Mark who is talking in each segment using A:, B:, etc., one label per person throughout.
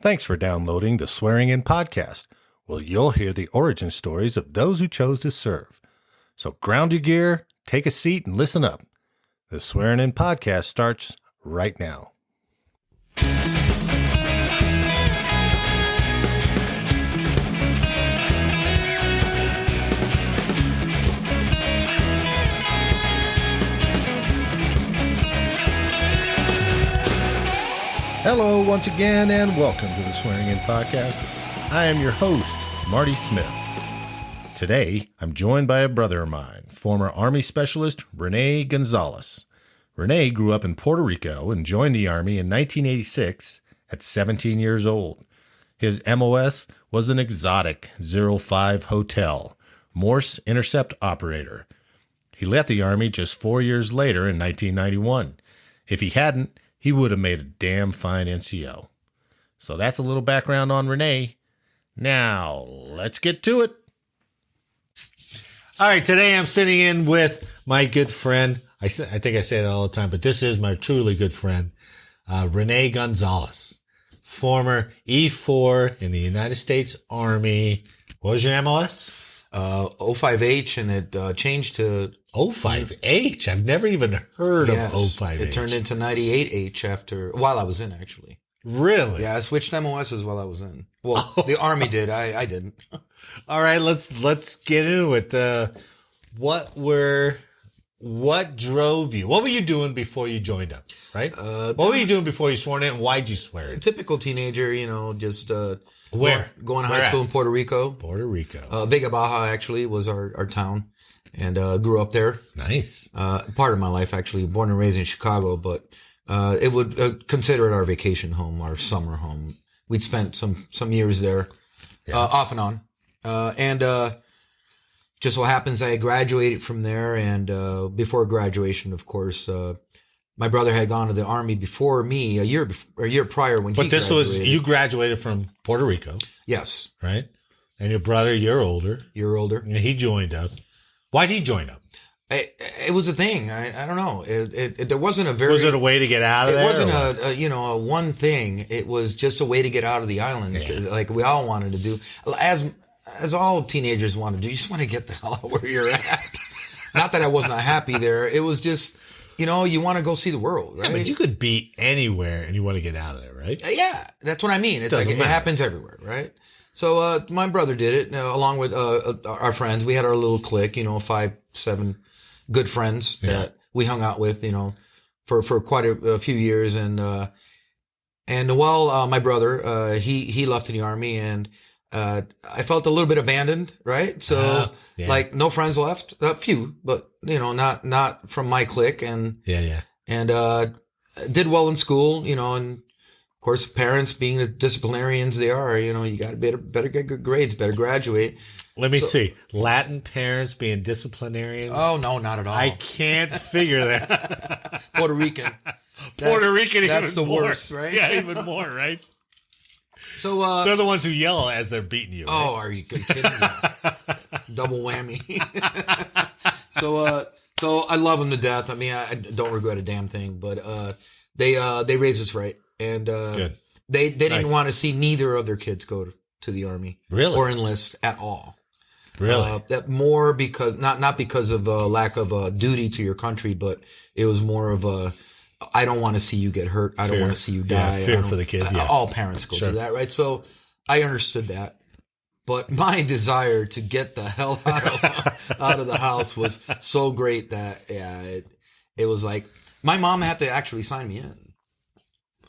A: Thanks for downloading the Swearing In Podcast, where you'll hear the origin stories of those who chose to serve. So ground your gear, take a seat, and listen up. The Swearing In Podcast starts right now. Hello once again, and welcome to the Swearing In Podcast. I am your host, Marty Smith. Today, I'm joined by a brother of mine, former Army Specialist Rene Gonzalez. Rene grew up in Puerto Rico and joined the Army in 1986 at 17 years old. His MOS was an exotic 05 hotel, Morse Intercept Operator. He left the Army just 4 years later in 1991. If he hadn't, he would have made a damn fine NCO. So that's a little background on Rene. Now, let's get to it. All right, today I'm sitting in with my good friend. I think I say it all the time, but this is my truly good friend, Rene Gonzalez, former E4 in the United States Army. What was your MOS?
B: 05H, and it changed to
A: 05H. I've never even heard of 05H.
B: It turned into 98H while I was in, actually.
A: Really?
B: Yeah, I switched MOSs while I was in. Well, the Army did. I didn't.
A: All right, let's get into it. What drove you? What were you doing before you joined up? Right? What were you doing before you sworn in? And why'd you swear in?
B: Typical teenager, just
A: Where?
B: Going to high school in Puerto Rico.
A: Puerto Rico.
B: Vega Baja actually was our town, and grew up there.
A: Nice.
B: Part of my life, actually, born and raised in Chicago, but it would consider it our vacation home, our summer home. We'd spent some years there, off and on, and just so happens I graduated from there. And before graduation, of course, my brother had gone to the Army before me a year prior when he graduated. But this was,
A: you graduated from Puerto Rico.
B: Yes.
A: Right? And your brother, you're older.
B: You're older.
A: And he joined up. Why'd he join up?
B: It was a thing. I don't know. There wasn't a very...
A: Was it a way to get out of there?
B: It wasn't a one thing. It was just a way to get out of the island. Yeah. Like we all wanted to do. As all teenagers want to do. You just want to get the hell out where you're at. Not that I was not happy there. It was just... you want to go see the world, right?
A: Yeah, but you could be anywhere and you want to get out of there, right?
B: Yeah, that's what I mean. It's like it happens everywhere, right? So my brother did it along with our friends. We had our little clique, 5, 7 good friends that we hung out with, for quite a few years. And my brother, he left in the Army, and I felt a little bit abandoned, right? So like no friends left, a few, but not from my clique, and did well in school, and of course parents being the disciplinarians they are, you got to better get good grades, better graduate.
A: Let me see. Latin parents being disciplinarians?
B: Oh, no, not at all.
A: I can't figure that.
B: Puerto Rican.
A: Puerto Rican,
B: that's the
A: more.
B: Worst, right?
A: Yeah, even more, right?
B: So
A: they're the ones who yell as they're beating you. Right?
B: Oh, are you kidding me? Double whammy. So I love them to death. I mean, I don't regret a damn thing, but they raised us right, and
A: good.
B: They didn't want to see neither of their kids go to the Army,
A: really,
B: or enlist at all.
A: Really,
B: that more because not because of a lack of duty to your country, but it was more of a, I don't want to see you get hurt. I don't want to see you die.
A: Yeah, fear for the kid. Yeah.
B: All parents go through that, right? So I understood that. But my desire to get the hell out of the house was so great that, it was like, my mom had to actually sign me in.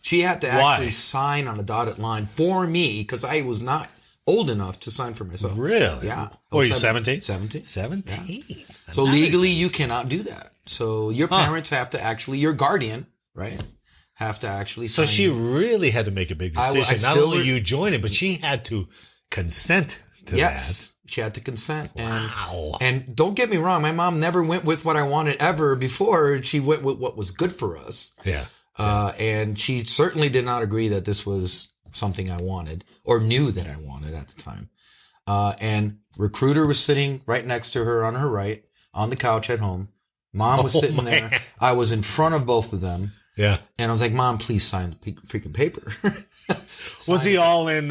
B: She had to actually sign on a dotted line for me because I was not old enough to sign for myself.
A: Really?
B: Yeah.
A: Were you 17?
B: 17.
A: 17.
B: Yeah. So legally, you cannot do that. So your parents have to actually, your guardian, right, have to actually sign.
A: So she really had to make a big decision. Not only you joining, but she had to consent to that.
B: Yes. She had to consent.
A: Wow.
B: And don't get me wrong, my mom never went with what I wanted ever before. She went with what was good for us.
A: Yeah.
B: And she certainly did not agree that this was something I wanted or knew that I wanted at the time. And recruiter was sitting right next to her on her right on the couch at home. Mom was sitting there. I was in front of both of them.
A: Yeah.
B: And I was like, Mom, please sign the freaking paper.
A: Was he all in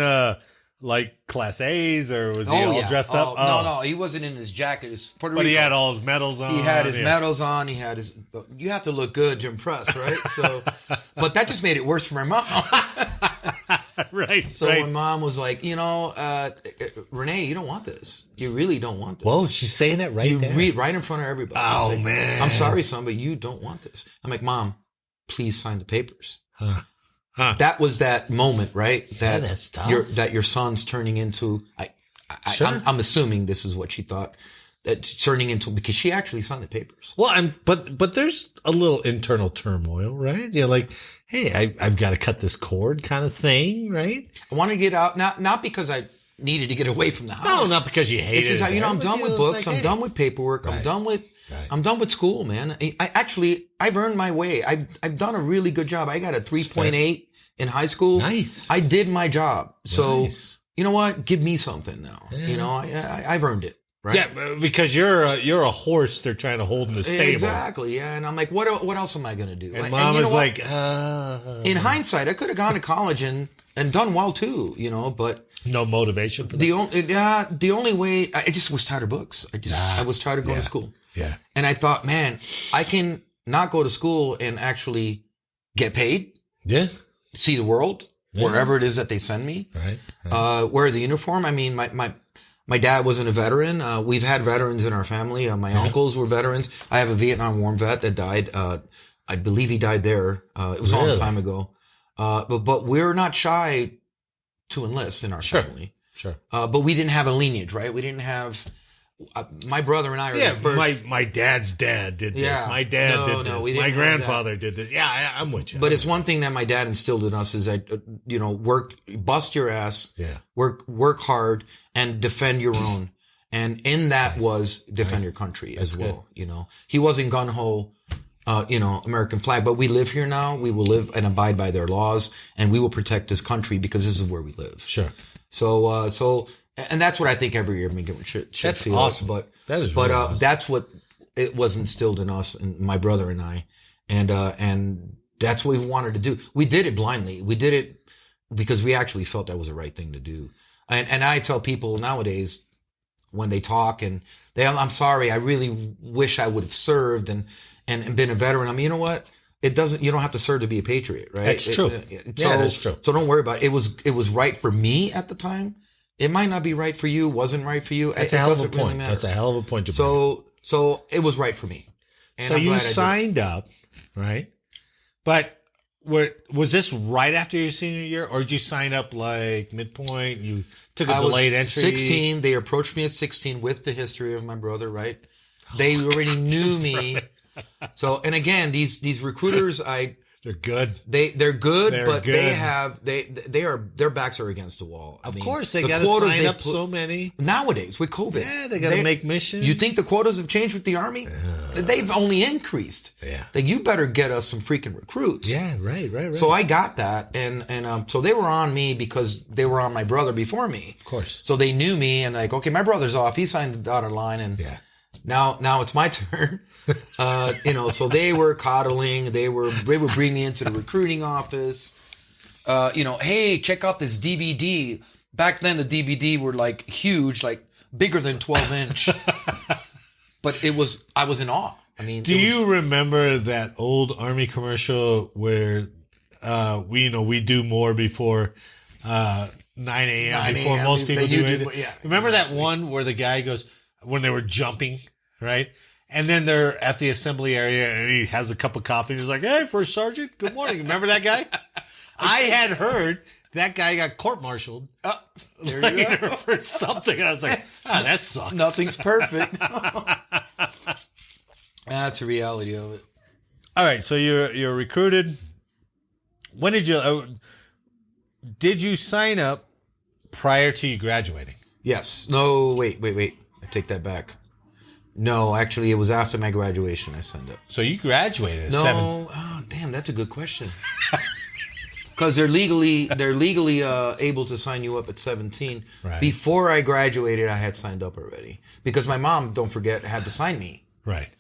A: like Class A's, or was he all dressed up?
B: No, he wasn't in his jacket. It's Puerto Rico.
A: But he had all his medals on.
B: He had his medals on. He had his. You have to look good to impress, right? So, but that just made it worse for my mom.
A: Right.
B: So my mom was like, Rene, you don't want this. You really don't want this.
A: Whoa, she's saying that right there.
B: Right in front of everybody.
A: Oh,
B: like,
A: man.
B: I'm sorry, son, but you don't want this. I'm like, Mom, please sign the papers.
A: Huh.
B: That was that moment, right? That
A: that's tough.
B: Your son's turning into.
A: Sure.
B: I'm assuming this is what she thought. That turning into, because she actually signed the papers.
A: Well, but there's a little internal turmoil, right? Like, hey, I've got to cut this cord, kind of thing, right?
B: I want to get out, not because I needed to get away from the house.
A: No, not because you hate it.
B: It's just, I'm done with books. I'm done with paperwork.
A: Right.
B: I'm done with school, man. I've earned my way. I've done a really good job. I got a 3.8 in high school.
A: Nice.
B: I did my job. So,
A: nice.
B: You know what? Give me something now.
A: Yeah.
B: I've earned it. Right?
A: Yeah, because you're a horse they're trying to hold in the stable.
B: Exactly, yeah. And I'm like, what else am I going to do?
A: And Mom is like,
B: in hindsight, I could have gone to college and done well too, but
A: no motivation for
B: that. The only way, I just was tired of books. I was tired of going to school.
A: Yeah.
B: And I thought, man, I can not go to school and actually get paid.
A: Yeah.
B: See the world, wherever it is that they send me.
A: Right.
B: Wear the uniform. I mean, my dad wasn't a veteran. We've had veterans in our family. My uncles were veterans. I have a Vietnam War vet that died. I believe he died there. It was a long time ago. But we're not shy to enlist in our family.
A: Sure.
B: But we didn't have a lineage, right? We didn't have. My brother and I are the first.
A: My dad's dad did this.
B: Yeah.
A: My dad did this. My grandfather did this. Yeah, I'm with you.
B: But it's one thing that my dad instilled in us is that, work, bust your ass, work hard, and defend your own. And in that was defend your country as well. Good. He wasn't gun ho, American flag, but we live here now. We will live and abide by their laws, and we will protect this country because this is where we live.
A: Sure.
B: And that's what I think every immigrant should
A: that's
B: feel.
A: Awesome.
B: But
A: that is really awesome.
B: That's what it was instilled in us, and my brother and I, and that's what we wanted to do. We did it blindly. We did it because we actually felt that was the right thing to do. And I tell people nowadays when they talk and I'm sorry, I really wish I would have served and been a veteran. I mean, you know what? You don't have to serve to be a patriot, right?
A: That's true. That's true.
B: So don't worry about it. It was right for me at the time. It might not be right for you, wasn't right for you.
A: That's a hell of a point. Really that's a hell of a point to bring.
B: So it was right for me. And
A: so you signed up, right? But was this right after your senior year, or did you sign up like midpoint? You took a delayed entry?
B: 16. They approached me at 16 with the history of my brother, right? They already knew me. Right. So, and again, these recruiters,
A: they're good.
B: They're good, but good. Their backs are against the wall.
A: Of course, they got to sign up so many.
B: Nowadays, with COVID.
A: Yeah, they got to make missions.
B: You think the quotas have changed with the Army? They've only increased.
A: Yeah.
B: Like, you better get us some freaking recruits.
A: Yeah, right.
B: So I got that, and so they were on me because they were on my brother before me.
A: Of course.
B: So they knew me, and like, okay, my brother's off. He signed the dotted line, and now it's my turn. So they were coddling. They would bring me into the recruiting office. Hey, check out this DVD. Back then, the DVD were like huge, like bigger than 12-inch. But I was in awe. I mean,
A: do you remember that old Army commercial where we do more before 9 a.m. before most people do it?
B: Yeah,
A: remember that one where the guy goes when they were jumping, right? And then they're at the assembly area and he has a cup of coffee and he's like, "Hey, First Sergeant, good morning." Remember that guy? I had heard that guy got court-martialed later for something. And I was like, that sucks.
B: Nothing's perfect. That's the reality of it.
A: All right, so you're recruited. When did you sign up prior to you graduating?
B: Yes. No, wait. I take that back. No, actually, it was after my graduation I signed up.
A: So you graduated at 7.
B: Oh, damn, that's a good question. Because they're legally able to sign you up at 17.
A: Right.
B: Before I graduated, I had signed up already. Because my mom, don't forget, had to sign me.
A: Right.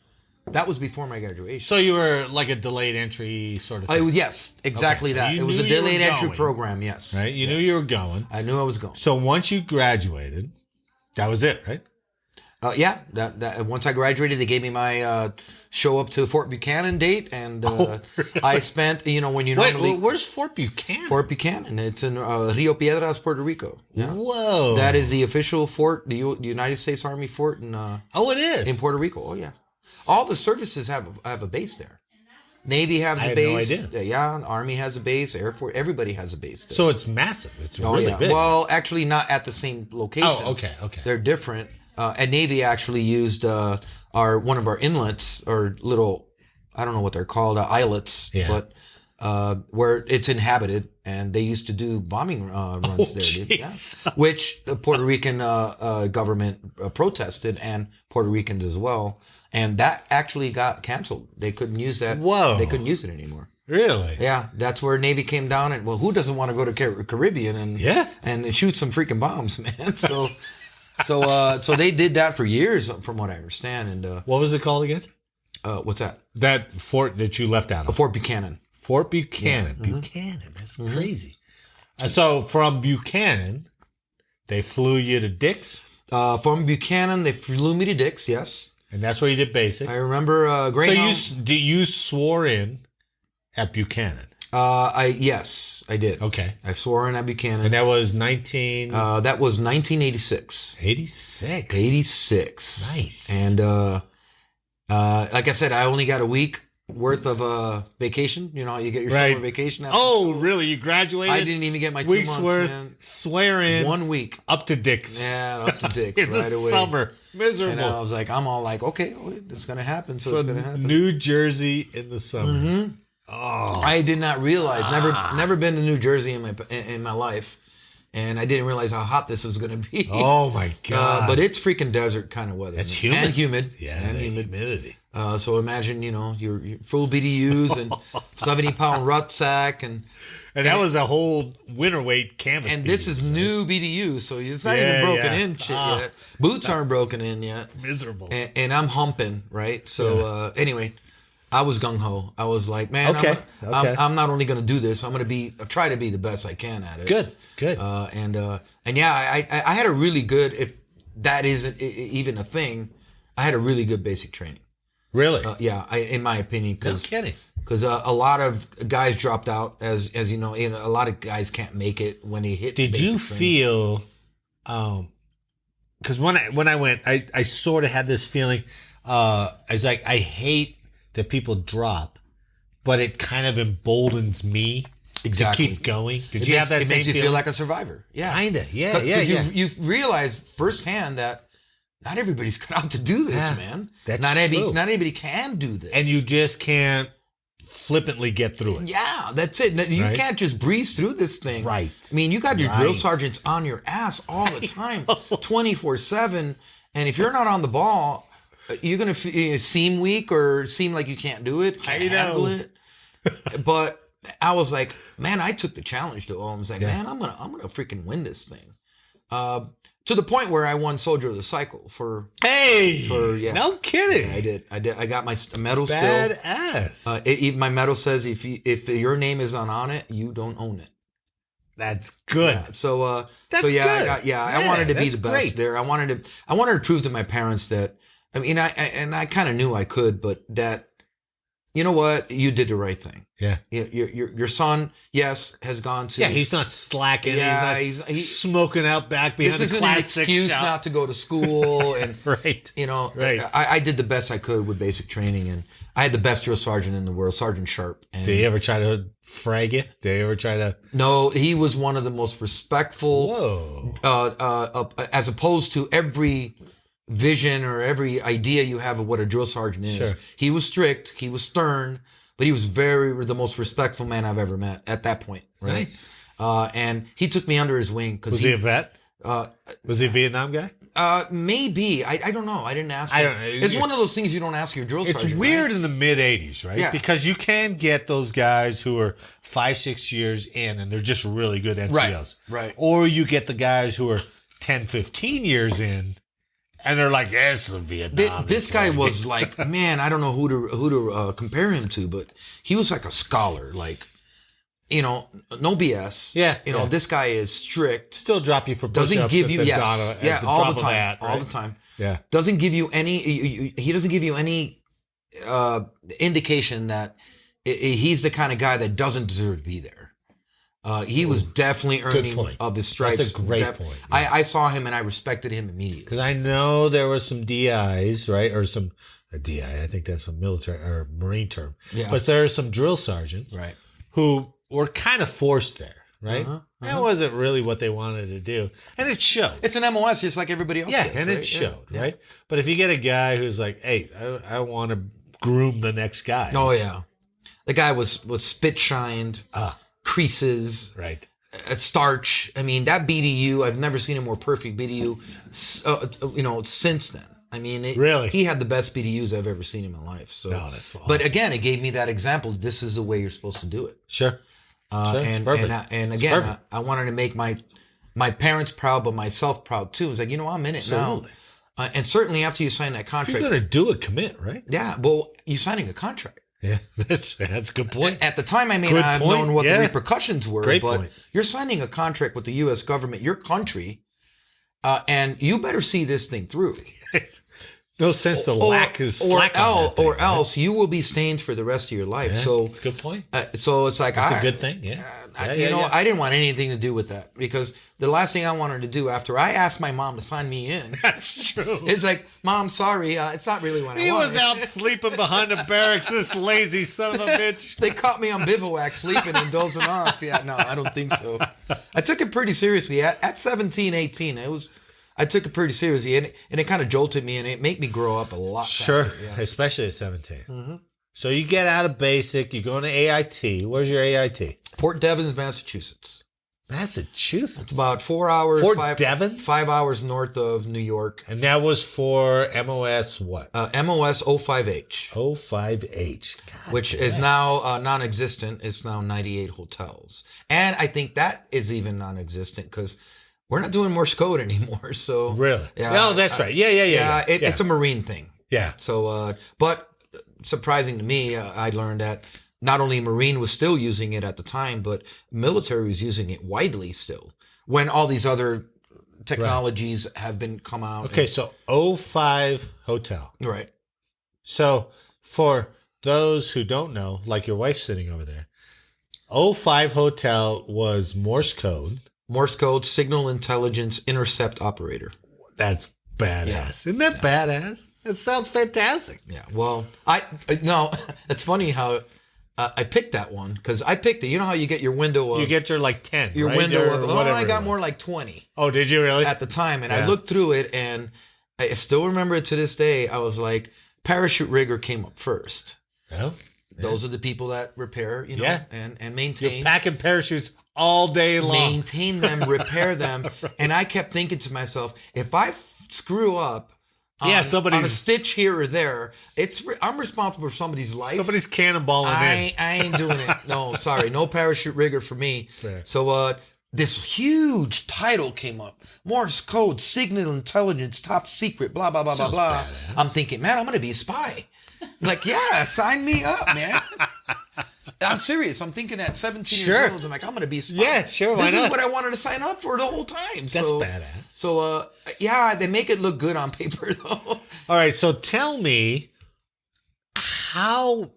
B: That was before my graduation.
A: So you were like a delayed entry sort of thing?
B: Yes, exactly
A: Okay, so
B: that.
A: you
B: It was a
A: knew you were
B: delayed entry
A: going.
B: program, yes.
A: Right? You knew you were going.
B: I knew I was going.
A: So once you graduated, that was it, right?
B: Yeah, that once I graduated, they gave me my show up to Fort Buchanan date, and
A: really?
B: I spent, when you
A: Wait,
B: normally...
A: where's Fort Buchanan?
B: Fort Buchanan. It's in Rio Piedras, Puerto Rico. Yeah.
A: Whoa.
B: That is the official fort, the United States Army fort in
A: it is?
B: in Puerto Rico. Oh, yeah. All the services have a base there. Navy has a base.
A: No idea.
B: Yeah, Army has a base. Air Force, everybody has a base there.
A: So it's massive. It's really big.
B: Well, actually, not at the same location.
A: Oh, okay.
B: They're different. And Navy actually used one of our inlets, or little, I don't know what they're called, islets, but where it's inhabited, and they used to do bombing runs there, dude. Yeah. Which the Puerto Rican government protested, and Puerto Ricans as well, and that actually got canceled. They couldn't use that.
A: Whoa!
B: They couldn't use it anymore.
A: Really?
B: Yeah, that's where Navy came down, and who doesn't want to go to Caribbean and shoot some freaking bombs, man? So. So they did that for years, from what I understand. And
A: what was it called again?
B: What's that?
A: That fort that you left out of.
B: Fort Buchanan.
A: Fort Buchanan. Yeah. Buchanan. That's crazy. So from Buchanan, they flew you to Dix?
B: From Buchanan, they flew me to Dix, yes.
A: And that's where you did basic?
B: I remember Greyhound.
A: So you swore in at Buchanan?
B: Yes, I did.
A: Okay.
B: I swore in at Buchanan.
A: And that was
B: That was 1986. 86.
A: Nice.
B: And like I said, I only got a week worth of vacation. You know, you get your summer vacation.
A: Really? You graduated?
B: I didn't even get my 2
A: weeks
B: months,
A: worth.
B: man.
A: Swear in
B: 1 week
A: up to Dix.
B: Yeah, up to Dix
A: in
B: right
A: the
B: away.
A: Summer, miserable.
B: And I was like, I'm all like, okay, it's gonna happen. So it's gonna happen.
A: New Jersey in the summer. Oh,
B: I did not realize. Never been to New Jersey in my life, and I didn't realize how hot this was going to be.
A: Oh my god!
B: But it's freaking desert kind of weather.
A: It's humid
B: and humid.
A: Yeah, and humidity.
B: So imagine, your full BDUs and 70-pound rucksack and
A: that was a whole winter weight canvas.
B: And this is new BDU, so it's not even broken in shit yet. Boots aren't broken in yet.
A: Miserable.
B: And I'm humping, right? So anyway. I was gung ho. I was like, man, I'm not only going to do this. I'm going to try to be the best I can at it.
A: Good.
B: And yeah, I had a really good, if that isn't even a thing, I had a really good basic training.
A: Really?
B: Yeah, in my opinion, because
A: no kidding.
B: Because a lot of guys dropped out, as you know, a lot of guys can't make it when they hit.
A: Did you feel? Because when I went, I sort of had this feeling. I was like, I hate that people drop, but it kind of emboldens me to keep going. Did you have that same feeling? It makes you feel
B: like a survivor. Yeah.
A: Kind of. Yeah.
B: You realize firsthand that not everybody's cut out to do this, man.
A: That's
B: not
A: true.
B: Not anybody can do this.
A: And you just can't flippantly get through it.
B: Yeah, that's it. You can't just breeze through this thing.
A: Right.
B: I mean, you got your drill sergeants on your ass all the time, 24/7. And if you're not on the ball, you're going to seem weak or seem like you can't do it, can't handle it. But I was like, man, I took the challenge to I was like, man, I'm gonna freaking win this thing. To the point where I won Soldier of the Cycle for no
A: kidding.
B: Yeah, I did. I got my medal still.
A: Badass.
B: My medal says if your name is not on it, you don't own it.
A: That's good.
B: Yeah, so
A: that's
B: good.
A: I
B: wanted to be the best there. I wanted to prove to my parents that. I mean, I kind of knew I could, but that, you know what, you did the right thing.
A: Yeah.
B: Your son, yes, has gone to.
A: Yeah, he's not slacking. Yeah, he's not smoking out back behind the class. This isn't an
B: excuse not to go to school and
A: right.
B: I did the best I could with basic training, and I had the best drill sergeant in the world, Sergeant Sharp. And
A: did he ever try to frag you? Did he ever try to?
B: No, he was one of the most respectful.
A: Whoa.
B: As opposed to every vision or every idea you have of what a drill sergeant is.
A: Sure.
B: He was strict, he was stern, but he was the most respectful man I've ever met at that point. Right?
A: Nice.
B: And he took me under his wing.
A: Was he a vet? Was he a Vietnam guy?
B: Maybe. I don't know. I didn't ask him. It's one of those things you don't ask your drill sergeant.
A: It's weird in the mid-'80s, right?
B: Yeah.
A: Because you can get those guys who are 5-6 years in and they're just really good NCOs.
B: Right.
A: Or you get the guys who are 10-15 years in And they're like, "Yes, Vietnam."
B: This guy was like, man, I don't know who to compare him to, but he was like a scholar, like, no BS.
A: Yeah,
B: this guy is strict.
A: Still drop you for
B: doesn't
A: push-ups
B: give you
A: all the time,
B: all the time.
A: Yeah,
B: doesn't give you any. He doesn't give you any indication that he's the kind of guy that doesn't deserve to be there. He was definitely earning of his stripes.
A: That's a great point. Yeah.
B: I saw him and I respected him immediately.
A: Because I know there were some DIs, right? Or some DI, I think that's a military or Marine term.
B: Yeah.
A: But there are some drill sergeants
B: right.
A: who were kind of forced there, right? That wasn't really what they wanted to do. And it showed.
B: It's an MOS just like everybody else gets,
A: and
B: right?
A: it showed, right? But if you get a guy who's like, hey, I want to groom the next guy.
B: Oh, yeah. The guy was spit shined. Creases,
A: right?
B: Starch. I mean, that BDU. I've never seen a more perfect BDU. Since then. I mean,
A: really,
B: he had the best BDUs I've ever seen in my life. So,
A: that's awesome.
B: But again, it gave me that example. This is the way you're supposed to do it.
A: Sure.
B: And again, I wanted to make my parents proud, but myself proud too. It's like, I'm in it now. And certainly after you sign that contract,
A: you're going to do a commit, right?
B: Yeah. Well, you're signing a contract.
A: Yeah, that's a good point.
B: At the time, I may not have known what the repercussions were, but you're signing a contract with the U.S. government, your country, and you better see this thing through.
A: No sense to slack on that thing,
B: or else you will be stained for the rest of your life.
A: Yeah,
B: so
A: that's a good point.
B: So it's like
A: that's a good thing. Yeah.
B: I didn't want anything to do with that because the last thing I wanted to do after I asked my mom to sign me in.
A: That's true.
B: It's like, Mom, sorry, it's not really what I wanted.
A: He was out sleeping behind the barracks, this lazy son of a bitch.
B: They caught me on bivouac sleeping and dozing off. Yeah, no, I don't think so. I took it pretty seriously. At 17, 18, I took it pretty seriously, and it kind of jolted me, and it made me grow up a lot
A: faster.
B: Sure,
A: yeah. Especially at 17. So you get out of basic, you go into AIT. Where's your AIT?
B: Fort Devens, Massachusetts.
A: Massachusetts?
B: It's about 4 hours.
A: Devens?
B: 5 hours north of New York.
A: And that was for MOS what?
B: MOS 05H.
A: 05H. God,
B: which is now non-existent. It's now 98 hotels. And I think that is even non-existent because we're not doing Morse code anymore. So
A: really?
B: Yeah.
A: No, that's right. Yeah.
B: It's a Marine thing.
A: Yeah.
B: So, but surprising to me, I learned that not only Marine was still using it at the time, but military was using it widely still when all these other technologies have been come out.
A: Okay, so 05 hotel.
B: Right.
A: So for those who don't know, like your wife sitting over there, 05 hotel was Morse code.
B: Morse code, signal intelligence, intercept operator.
A: That's badass. Yeah. Isn't that badass? It sounds fantastic.
B: Yeah. Well, no, it's funny how I picked that one because I picked it. You know how you get your window of...
A: You get your 10,
B: your
A: right?
B: window of... I got more like 20.
A: Oh, did you really?
B: At the time. And I looked through it and I still remember it to this day. I was like, parachute rigger came up first.
A: Yeah.
B: Those are the people that repair, and maintain.
A: You're packing parachutes all day long.
B: Maintain them, repair them. Right. And I kept thinking to myself, if I screw up on a stitch here or there, I'm responsible for somebody's life.
A: Somebody's cannonballing in.
B: I ain't doing it. No, sorry. No parachute rigger for me.
A: Fair.
B: So this huge title came up. Morse code, signal intelligence, top secret, blah, blah, blah, blah, blah. Badass. I'm thinking, man, I'm going to be a spy. Like, yeah, sign me up, man. I'm serious. I'm thinking at 17 years old, I'm like, I'm going to be a spy.
A: Yeah, sure.
B: This is what I wanted to sign up for the whole time.
A: That's badass.
B: So, they make it look good on paper, though.
A: All right. So tell me how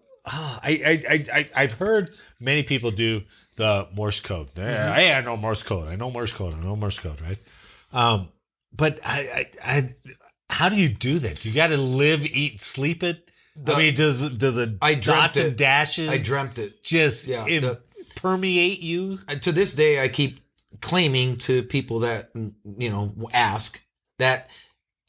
A: I've heard many people do the Morse code. Mm-hmm. Hey, I know Morse code. I know Morse code, right? But how do you do that? You got to live, eat, sleep it? Does the dots and dashes?
B: I dreamt it.
A: Just permeate you?
B: To this day, I keep claiming to people that, ask that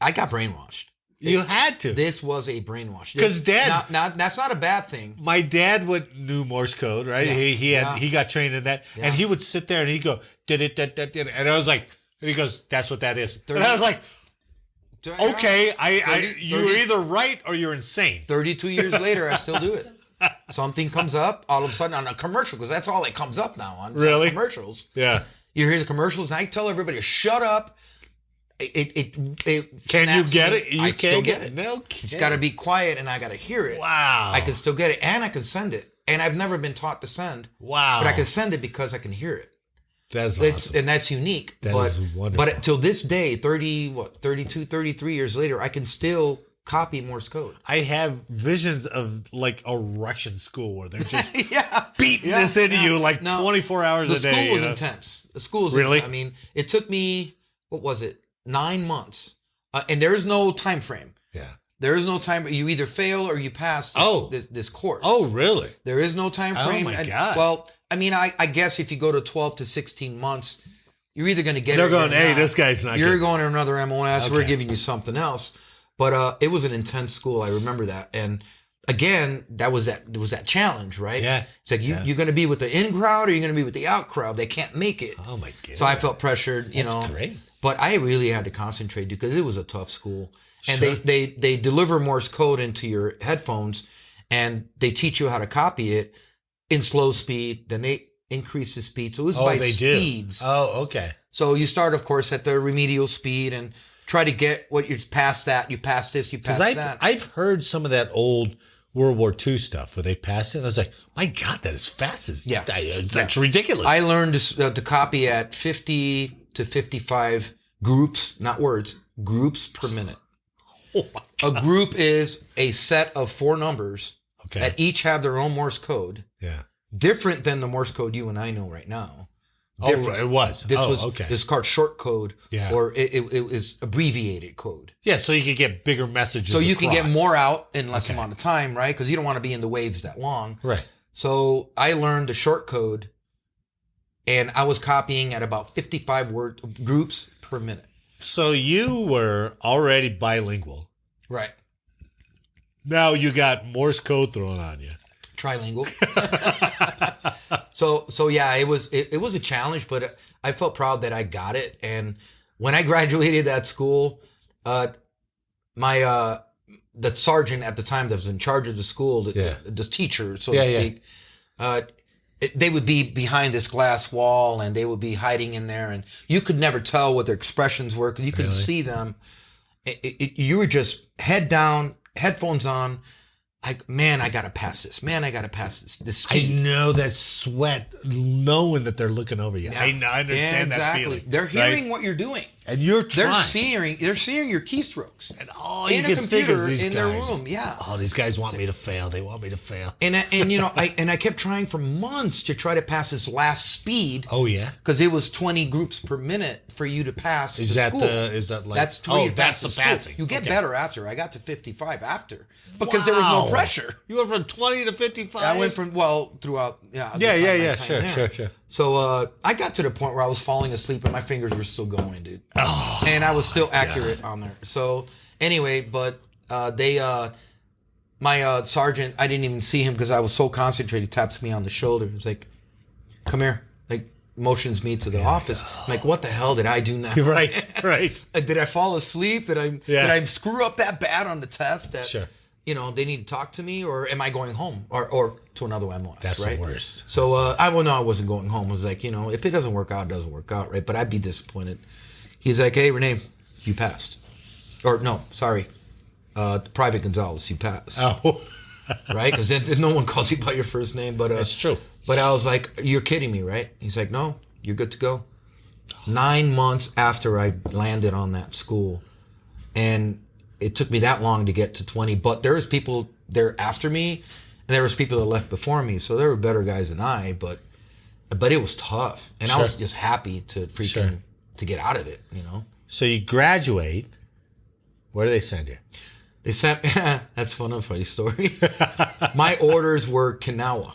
B: I got brainwashed.
A: You had to.
B: This was a brainwash.
A: Because Dad...
B: Now, that's not a bad thing.
A: My dad knew Morse code, right? Yeah. He got trained in that. Yeah. And he would sit there and he'd go, and I was like, and he goes, that's what that is. And I was like... Okay, you're either right or you're insane.
B: 32 years later, I still do it. Something comes up all of a sudden on a commercial, because that's all that comes up now on
A: really?
B: Commercials.
A: Yeah.
B: You hear the commercials, and I tell everybody to shut up. it
A: Can you
B: snaps
A: get
B: me.
A: it? You
B: I
A: can
B: still get it.
A: No kidding.
B: It's got to be quiet, and I got to hear it.
A: Wow.
B: I can still get it, and I can send it. And I've never been taught to send.
A: Wow.
B: But I can send it because I can hear it.
A: That's awesome.
B: And that's unique.
A: That is wonderful.
B: But till this day, 32, 33 years later, I can still copy Morse code.
A: I have visions of like a Russian school where they're just
B: Yeah.
A: beating this into you like 24 hours a day.
B: The school was intense. The school was
A: Really?
B: intense. I mean, it took me, 9 months. And there is no time frame.
A: Yeah.
B: There is no time. You either fail or you pass this course.
A: Oh, really?
B: There is no time frame.
A: Oh, my God.
B: Well, I mean, I guess if you go to 12 to 16 months, you're either going to get
A: They're
B: it or
A: going,
B: you're
A: hey,
B: not.
A: this guy's not
B: You're
A: good.
B: going to another MOS.
A: Okay.
B: We're giving you something else. But it was an intense school. I remember that. And again, there was that challenge, right?
A: Yeah.
B: It's like you're going to be with the in crowd or you're going to be with the out crowd. They can't make it.
A: Oh, my God.
B: So I felt pressured,
A: That's great.
B: But I really had to concentrate because it was a tough school. And
A: Sure.
B: they deliver Morse code into your headphones and they teach you how to copy it in slow speed. Then they increase the speed. So it was by speeds.
A: Oh, okay.
B: So you start, of course, at the remedial speed and try to get what you're past that. You pass this, you pass that.
A: I've heard some of that old World War II stuff where they passed it. And I was like, my God, that is fast as that's ridiculous.
B: I learned to copy at 50 to 55 groups, not words, groups per minute.
A: Oh my God.
B: A group is a set of 4 numbers that
A: Okay.
B: each have their own Morse code,
A: Yeah.
B: different than the Morse code you and I know right now.
A: Oh,
B: Different.
A: it was.
B: This was
A: okay.
B: this is called short code,
A: Yeah.
B: or it was abbreviated code.
A: Yeah, so you could get bigger messages.
B: So you can get
A: across.
B: more out in less
A: Okay.
B: amount of time, right? Because you don't want to be in the waves that long.
A: Right.
B: So I learned the short code, and I was copying at about 55 word groups per minute.
A: So you were already bilingual.
B: Right.
A: Now you got Morse code thrown on you.
B: Trilingual. So yeah, it was a challenge, but I felt proud that I got it. And when I graduated that school, the sergeant at the time that was in charge of the school, the teacher, so to speak, they would be behind this glass wall and they would be hiding in there, and you could never tell what their expressions were because you couldn't see them. You were just head down, headphones on. Like, man, I gotta pass this. Man, I gotta pass this. The
A: I
B: speed.
A: know that sweat, knowing that they're looking over you.
B: Yeah.
A: I understand that feeling.
B: They're hearing
A: right?
B: what you're doing.
A: And you're
B: They're
A: trying.
B: seeing your keystrokes
A: And all you
B: in a
A: can think
B: computer
A: is these
B: in
A: guys.
B: their room. Yeah.
A: Oh, these guys want me to fail. They want me to fail.
B: And I kept trying for months to try to pass this last speed.
A: Oh yeah.
B: Because it was 20 groups per minute for you to pass
A: Is
B: to
A: that
B: school.
A: is that like?
B: That's where you
A: that's
B: pass
A: the
B: to school.
A: passing.
B: You get
A: Okay.
B: better after. I got to 55 after because there was no
A: Wow.
B: pressure.
A: You went from 20 to 55.
B: I went from throughout.
A: Yeah. Sure.
B: So I got to the point where I was falling asleep and my fingers were still going, dude.
A: Oh,
B: And I was still accurate on there. So anyway, but my sergeant, I didn't even see him because I was so concentrated. He taps me on the shoulder. He's like, "Come here." Like motions me to the office. I'm like, what the hell did I do now?
A: right.
B: Did I fall asleep? Did I screw up that bad on the test that
A: Sure.
B: they need to talk to me, or am I going home or to another MOS?
A: That's
B: right?
A: the worst.
B: So I wasn't going home. I was like, if it doesn't work out, it doesn't work out, right? But I'd be disappointed. He's like, "Hey, Rene, you passed." Or no, sorry, Private Gonzalez, you passed.
A: Oh,
B: Right? Because no one calls you by your first name. But
A: that's true.
B: But I was like, "You're kidding me, right?" He's like, "No, you're good to go." 9 months after I landed on that school, and it took me that long to get to 20. But there was people there after me, and there was people that left before me. So there were better guys than I. But it was tough, and I was just happy to freaking to get out of it.
A: So you graduate. Where do they send you?
B: They sent that's a funny story. My orders were Okinawa.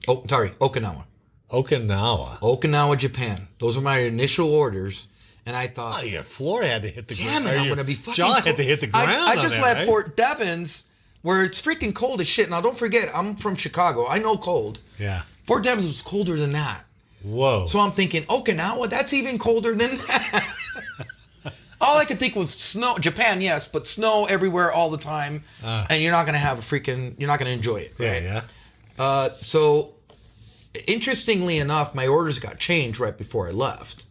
A: Okinawa.
B: Okinawa, Japan. Those were my initial orders, and I thought,
A: Oh, your floor had to hit the ground.
B: damn it, I'm gonna be fucking
A: jaw
B: cold.
A: had to hit the ground.
B: I
A: on
B: just
A: that,
B: left
A: right?
B: Fort Devens, where it's freaking cold as shit. Now, don't forget, I'm from Chicago. I know cold.
A: Yeah.
B: Fort Devens was colder than that.
A: Whoa.
B: So I'm thinking, Okinawa, that's even colder than that. All I could think was snow. Japan, yes, but snow everywhere all the time, and you're not gonna you're not gonna enjoy it. Right?
A: Yeah.
B: So, interestingly enough, my orders got changed right before I left.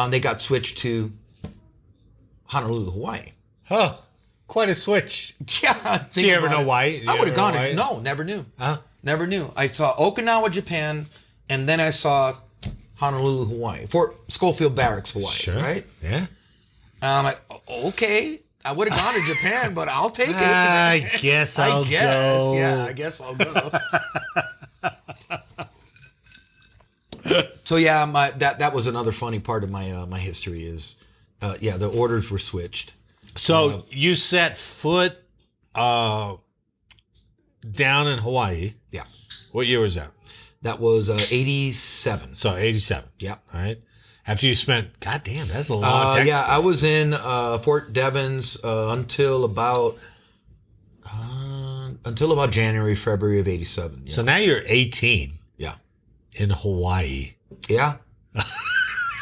B: They got switched to Honolulu, Hawaii.
A: Huh. Quite a switch.
B: Yeah.
A: Do you ever know why?
B: I would have gone. No, never knew.
A: Huh?
B: Never knew. I saw Okinawa, Japan, and then I saw Honolulu, Hawaii. Fort Schofield Barracks, Hawaii.
A: Sure.
B: Right?
A: Yeah.
B: I'm like, okay. I would have gone to Japan, but I'll take it.
A: I guess I'll go.
B: Yeah, I guess I'll go. So yeah, that was another funny part of my history is, the orders were switched.
A: So you set foot down in Hawaii.
B: Yeah.
A: What year was that?
B: That was 87.
A: So 87.
B: Yeah.
A: All right. After you spent, goddamn, that's a long time.
B: Yeah, I was in Fort Devens until about January, February of 87. Yeah.
A: So now you're 18.
B: Yeah.
A: In Hawaii.
B: Yeah.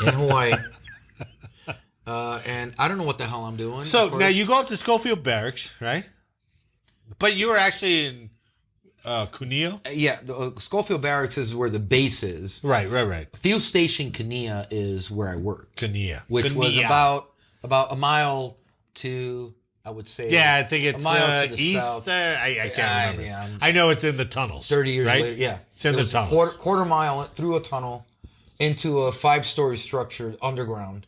B: In Hawaii. And I don't know what the hell I'm doing.
A: So now you go up to Schofield Barracks, right? But you were actually in Cuneo?
B: Yeah, Schofield Barracks is where the base is.
A: Right.
B: Field Station Cuneo is where I worked.
A: Cuneo.
B: Which was about a mile to, I would say.
A: Yeah, I think it's
B: a mile to the
A: east
B: south.
A: there. I can't remember.
B: Yeah,
A: I know it's in the tunnels.
B: 30 years
A: right?
B: later, yeah.
A: It's in the tunnels.
B: Quarter mile through a tunnel into a 5-story structure underground.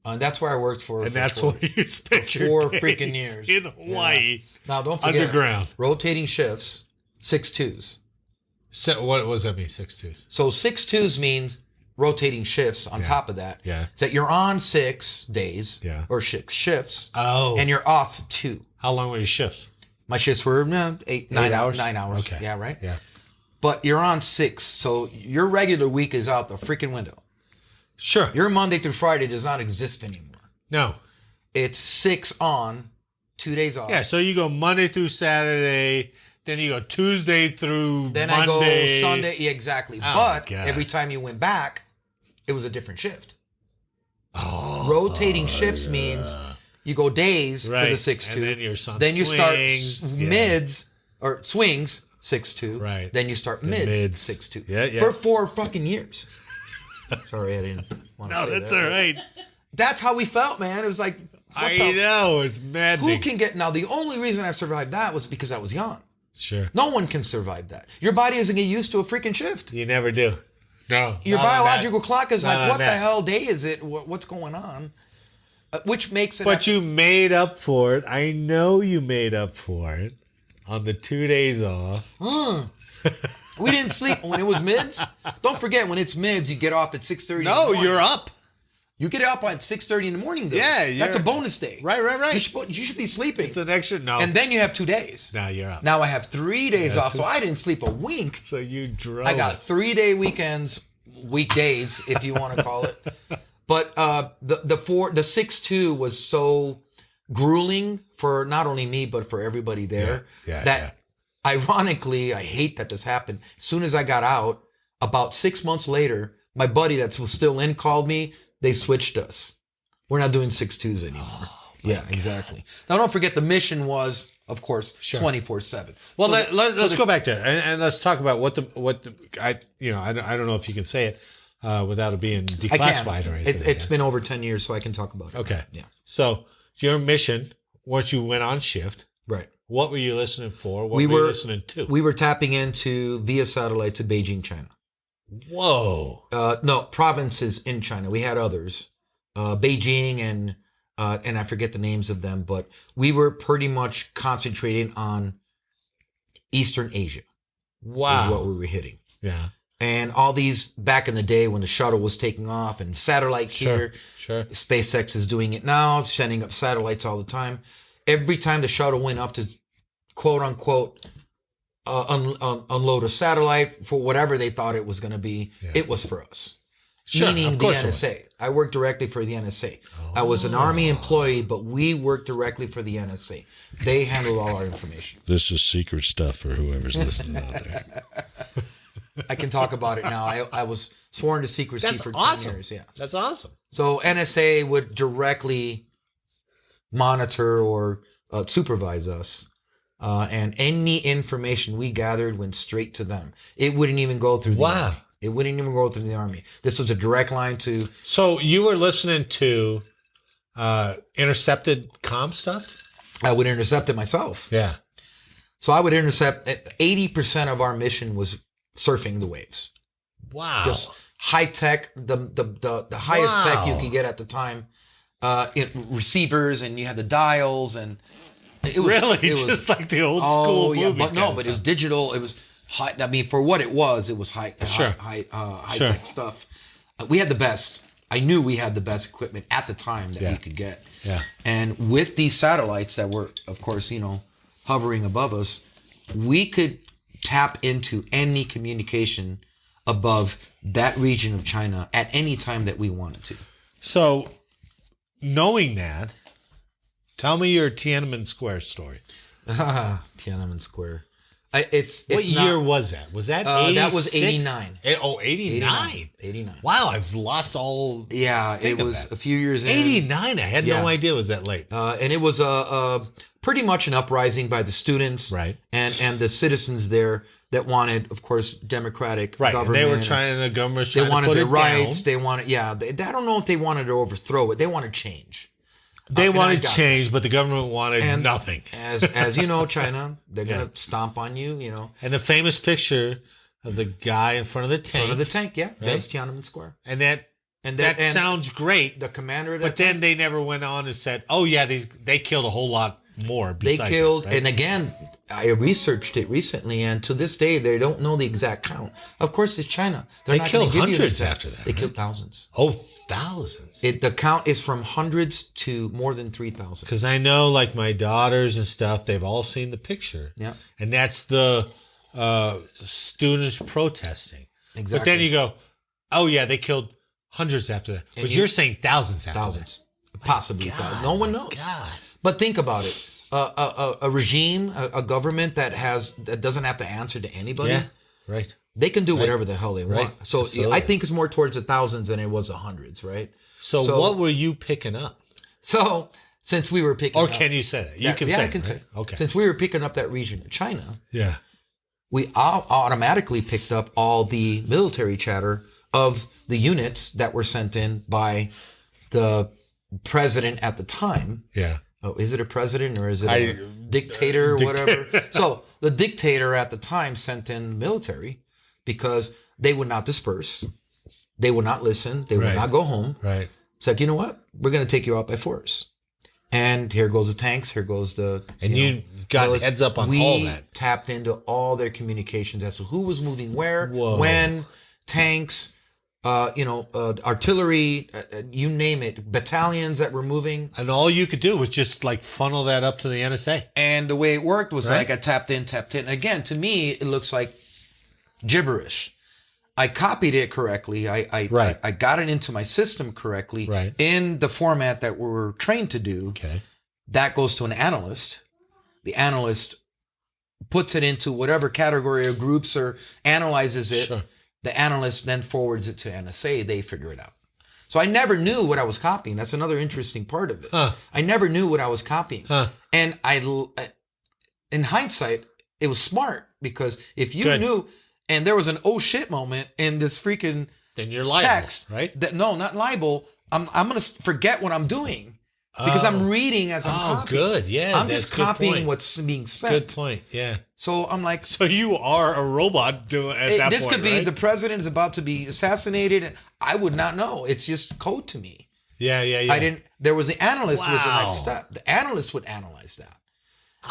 B: That's where I worked for.
A: And that's where you spent your
B: 4
A: days
B: freaking years.
A: in Hawaii.
B: Yeah. Now, don't forget.
A: Underground.
B: Rotating shifts, 6-2s.
A: So what does that mean, 6-2s?
B: So 6-2s means rotating shifts on top of that.
A: Yeah.
B: Is that you're on 6 days or 6 shifts.
A: Oh.
B: And you're off 2.
A: How long were your shifts?
B: My shifts were 9 hours. 9 hours.
A: Okay.
B: Yeah, right?
A: Yeah.
B: But you're on 6. So your regular week is out the freaking window.
A: Sure.
B: Your Monday through Friday does not exist anymore.
A: No.
B: It's 6 on, 2 days off.
A: Yeah, so you go Monday through Saturday, then you go Tuesday through
B: then
A: Monday.
B: I go Sunday. Yeah, exactly.
A: Oh,
B: but
A: God.
B: every time you went back, it was a different shift.
A: Oh,
B: rotating shifts means you go days for the 6-2.
A: And then you're on
B: then you
A: swings,
B: start mids or swings 6-2.
A: Right.
B: Then you start mids 6-2.
A: Yeah.
B: For 4 fucking years. Sorry, I didn't want to say that.
A: No, that's all right.
B: That's how we felt, man. It was like,
A: I know. It's maddening.
B: who can get... Now, the only reason I survived that was because I was young.
A: Sure.
B: No one can survive that. Your body doesn't get used to a freaking shift.
A: You never do. No.
B: Your biological clock is
A: Not
B: like, what the
A: that.
B: hell day is it? What's going on? Which makes it...
A: But you made up for it. I know you made up for it on the 2 days off.
B: We didn't sleep when it was mids. Don't forget, when it's mids, you get off at 6:30 in the
A: No,
B: morning.
A: you're up.
B: You get up at 6:30 in the morning, though.
A: Yeah,
B: that's a bonus day.
A: Right.
B: You should be sleeping.
A: It's an extra... No.
B: And then you have 2 days.
A: Now you're up.
B: Now I have 3 days
A: Yes.
B: off, so I didn't sleep a wink.
A: So you drove.
B: I got 3-day weekends, weekdays, if you want to call it. But the 6-2 was so grueling for not only me but for everybody there. Ironically, I hate that this happened. As soon as I got out, about 6 months later, my buddy that was still in called me. They switched us. We're not doing 6-2s anymore. Yeah, exactly. Now, don't forget the mission was, of course, 24/7.
A: Well, let's go back to it and let's talk about what the I don't know if you can say it without it being declassified or anything.
B: It's been over 10 years, so I can talk about it.
A: Okay.
B: Yeah.
A: So your mission, once you went on shift,
B: right?
A: What were you listening for? What were you listening to?
B: We were tapping into via satellite to Beijing, China.
A: Whoa.
B: No, provinces in China. We had others, Beijing and I forget the names of them, but we were pretty much concentrating on Eastern Asia.
A: Wow.
B: Is what we were hitting.
A: Yeah.
B: And all these back in the day when the shuttle was taking off and satellite here.
A: Sure.
B: SpaceX is doing it now, sending up satellites all the time. Every time the shuttle went up to quote unquote unload a satellite for whatever they thought it was going to be, it was for us.
A: Sure,
B: meaning the NSA. I worked directly for the NSA. I was an Army employee, but we worked directly for the NSA. They handled all our information.
C: This is secret stuff for whoever's listening out there.
B: I can talk about it now. I was sworn to secrecy for 10 years. Yeah,
A: that's awesome.
B: So NSA would directly monitor or supervise us. And any information we gathered went straight to them. It wouldn't even go through the Army. It wouldn't even go through the Army. This was a direct line to...
A: So you were listening to intercepted comm stuff?
B: I would intercept it myself.
A: Yeah.
B: So I would intercept. 80% of our mission was surfing the waves.
A: Wow.
B: Just high tech, the highest tech you could get at the time. Receivers, and you had the dials, and it was
A: just like the old school movie.
B: But it was digital. It was high. I mean, for what it was high tech stuff. We had the best. I knew we had the best equipment at the time that we could get.
A: Yeah.
B: And with these satellites that were, of course, hovering above us, we could tap into any communication above that region of China at any time that we wanted to.
A: So, knowing that, tell me your Tienanmen Square story.
B: Tiananmen Square.
A: What year was that? Was that 86?
B: That was 89.
A: 89?
B: 89.
A: Wow, I've lost all...
B: Yeah, it was a few years in.
A: 89? I had no idea it was that late.
B: And it was pretty much an uprising by the students and the citizens there that wanted, of course, democratic government.
A: They were the government was trying
B: they wanted
A: to put
B: their
A: it
B: rights.
A: down.
B: They wanted, I don't know if they wanted to overthrow it. They wanted change.
A: They wanted change, but the government wanted nothing.
B: As you know, China, they're going to stomp on you,
A: And the famous picture of the guy in front of the tank.
B: That's Tiananmen Square.
A: And that sounds great.
B: The commander of that
A: But then they never went on and said, oh, yeah, they killed a whole lot more besides
B: they killed,
A: that, right?
B: and again, I researched it recently, and to this day, they don't know the exact count. Of course, it's China.
A: They killed hundreds after that.
B: They killed thousands.
A: Oh, thousands.
B: The count is from hundreds to more than 3,000.
A: Because I know, like, my daughters and stuff, they've all seen the picture.
B: Yeah.
A: And that's the students protesting.
B: Exactly.
A: But then you go, oh, yeah, they killed hundreds after that. But you're saying thousands after that.
B: Thousands. Possibly thousands. No one knows.
A: God.
B: But think about it. A regime, a government that doesn't have to answer to anybody.
A: Yeah, right.
B: They can do whatever the hell they want. So
A: Absolutely.
B: I think it's more towards the thousands than it was the hundreds, right?
A: So what were you picking up?
B: So since we were picking
A: Or
B: up...
A: can you say that? You can say
B: I
A: it,
B: can
A: right?
B: say.
A: Okay.
B: Since we were picking up that region of China,
A: Yeah.
B: we automatically picked up all the military chatter of the units that were sent in by the president at the time.
A: Yeah.
B: Oh, is it a president or is it a dictator or whatever? So the dictator at the time sent in military because they would not disperse. They would not listen. They would not go home.
A: Right.
B: It's like, you know what? We're going to take you out by force. And here goes the tanks. Here goes the...
A: And you got heads up on all that.
B: We tapped into all their communications as to who was moving where,
A: Whoa.
B: when, tanks, artillery, you name it, battalions that were moving.
A: And all you could do was just like funnel that up to the NSA.
B: And the way it worked was like I tapped in. Again, to me, it looks like gibberish. I copied it correctly. I got it into my system correctly in the format that we were trained to do.
A: Okay.
B: That goes to an analyst. The analyst puts it into whatever category or groups or analyzes it. Sure. The analyst then forwards it to NSA. They figure it out. So I never knew what I was copying. That's another interesting part of it. I never knew what I was copying. And in hindsight, it was smart because if you knew, and there was an oh shit moment in this freaking
A: then you're liable,
B: text,
A: right?
B: No, not liable. I'm going to forget what I'm doing because I'm reading as I'm copying.
A: Oh, good. Yeah.
B: I'm just copying what's being sent.
A: Good point. Yeah.
B: So I'm like,
A: so you are a robot doing at that point.
B: This could be the president is about to be assassinated, and I would not know. It's just code to me.
A: Yeah.
B: I didn't. There was the analyst was the next step. The analyst would analyze that,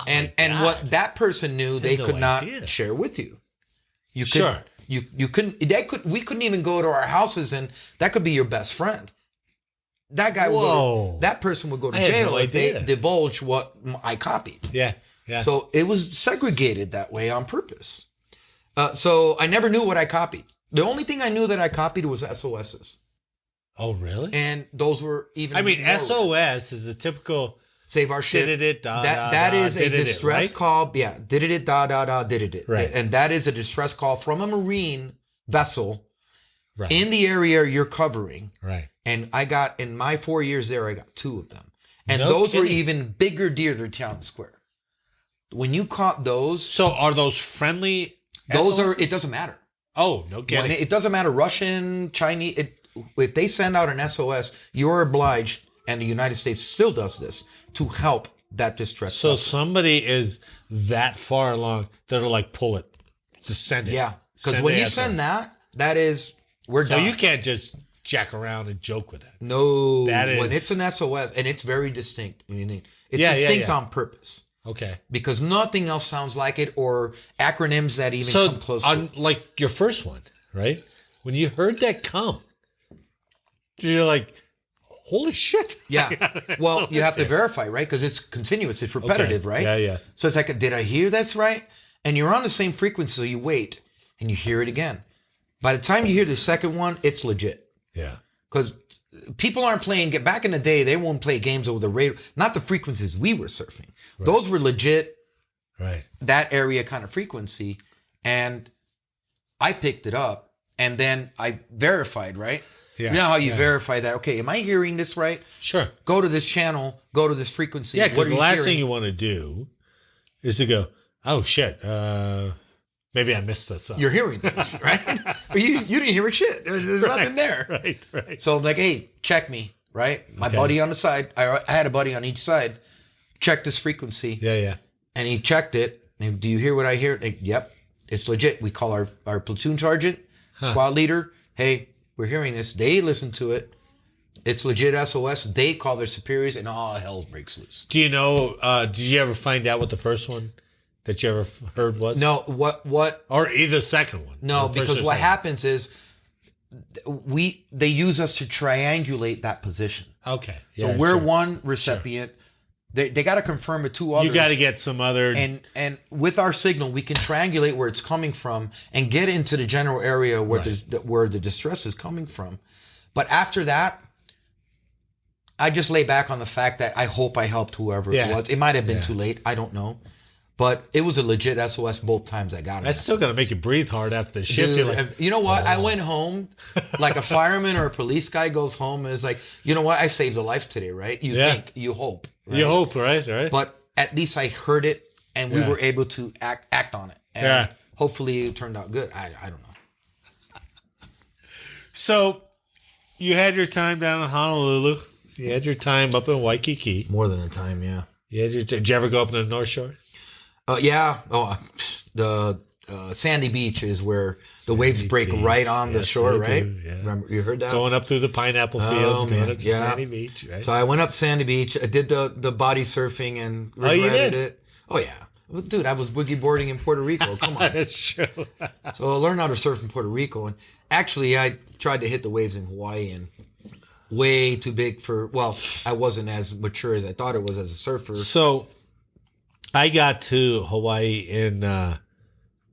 B: and what that person knew, they could not share with you. You could, you couldn't. We couldn't even go to our houses, and that could be your best friend. That guy that person would go to jail if they divulge what I copied.
A: Yeah. Yeah.
B: So it was segregated that way on purpose. So I never knew what I copied. The only thing I knew that I copied was SOSs.
A: Oh, really?
B: And those were even.
A: I mean, SOS is a typical
B: save our shit. That is a distress call. Yeah, did it.
A: Right.
B: And that is a distress call from a Marine vessel in the area you're covering.
A: Right.
B: And I got, in my 4 years there, I got 2 of them. And those were even bigger deer than Tienanmen Square. When you caught those.
A: So are those friendly?
B: Those
A: SOSs?
B: it doesn't matter.
A: Oh, no kidding.
B: It doesn't matter. Russian, Chinese, if they send out an SOS, you're obliged, and the United States still does this to help that distress.
C: So
B: vessel.
C: somebody is that far along, they'll like pull it, just send it.
B: Yeah, because when you send that is we're
C: so
B: done.
C: you can't just jack around and joke with that.
B: No,
C: that is
B: when it's an SOS and it's very distinct. I mean, it's distinct on purpose.
C: Okay.
B: Because nothing else sounds like it, or acronyms that even come close to it.
C: Like your first one, right? When you heard that come, you're like, holy shit.
B: Yeah. Well, you have to verify, right? Because it's continuous. It's repetitive, right?
C: Yeah, yeah.
B: So it's like, did I hear that's right? And you're on the same frequency, so you wait and you hear it again. By the time you hear the second one, it's legit.
C: Yeah.
B: Because people aren't playing. Back in the day, they won't play games over the radio. Not the frequencies we were surfing. Right. Those were legit.
C: Right.
B: That area kind of frequency. And I picked it up and then I verified, right?
C: Yeah.
B: You know how you verify that? Okay, am I hearing this right?
C: Sure.
B: Go to this channel, go to this frequency.
C: Yeah, because the last thing you want to do is to go, oh shit, maybe I missed this up.
B: You're hearing this, right? Or you didn't hear a shit. There's nothing there.
C: Right.
B: So I'm like, hey, check me, right? My buddy on the side, I had a buddy on each side, check this frequency.
C: Yeah.
B: And he checked it. And do you hear what I hear? Yep, it's legit. We call our platoon sergeant, squad leader. Hey, we're hearing this. They listen to it. It's legit SOS. They call their superiors, and all hell breaks loose.
C: Do you know? Did you ever find out what the first one that you ever heard was?
B: No. What?
C: Or either the second one?
B: No, because what happens is they use us to triangulate that position.
C: Okay.
B: So we're one recipient. Sure. They got to confirm it to others.
C: You got to get some other...
B: And with our signal, we can triangulate where it's coming from and get into the general area where where the distress is coming from. But after that, I just lay back on the fact that I hope I helped whoever it was. It might have been too late. I don't know. But it was a legit SOS both times I got it.
C: That's still going to make you breathe hard after the shift.
B: Dude, like, you know what? I went home like a fireman or a police guy goes home and is like, you know what? I saved a life today, right? You think, you hope. Right?
C: You hope, right?
B: But at least I heard it and we were able to act on it. And hopefully it turned out good. I don't know.
C: So you had your time down in Honolulu. You had your time up in Waikiki.
B: More than a time, yeah.
C: Did you ever go up to the North Shore?
B: Yeah. Oh, the Sandy Beach is where the waves break right on the shore, right?
C: Yeah.
B: Remember, you heard that?
C: Going up through the pineapple fields, going up to Sandy Beach, right?
B: So I went up Sandy Beach. I did the body surfing and regretted it. Oh, yeah. Well, dude, I was boogie boarding in Puerto Rico. Come on.
C: That's true.
B: So I learned how to surf in Puerto Rico. And actually, I tried to hit the waves in Hawaii and way too big I wasn't as mature as I thought it was as a surfer.
C: So I got to Hawaii in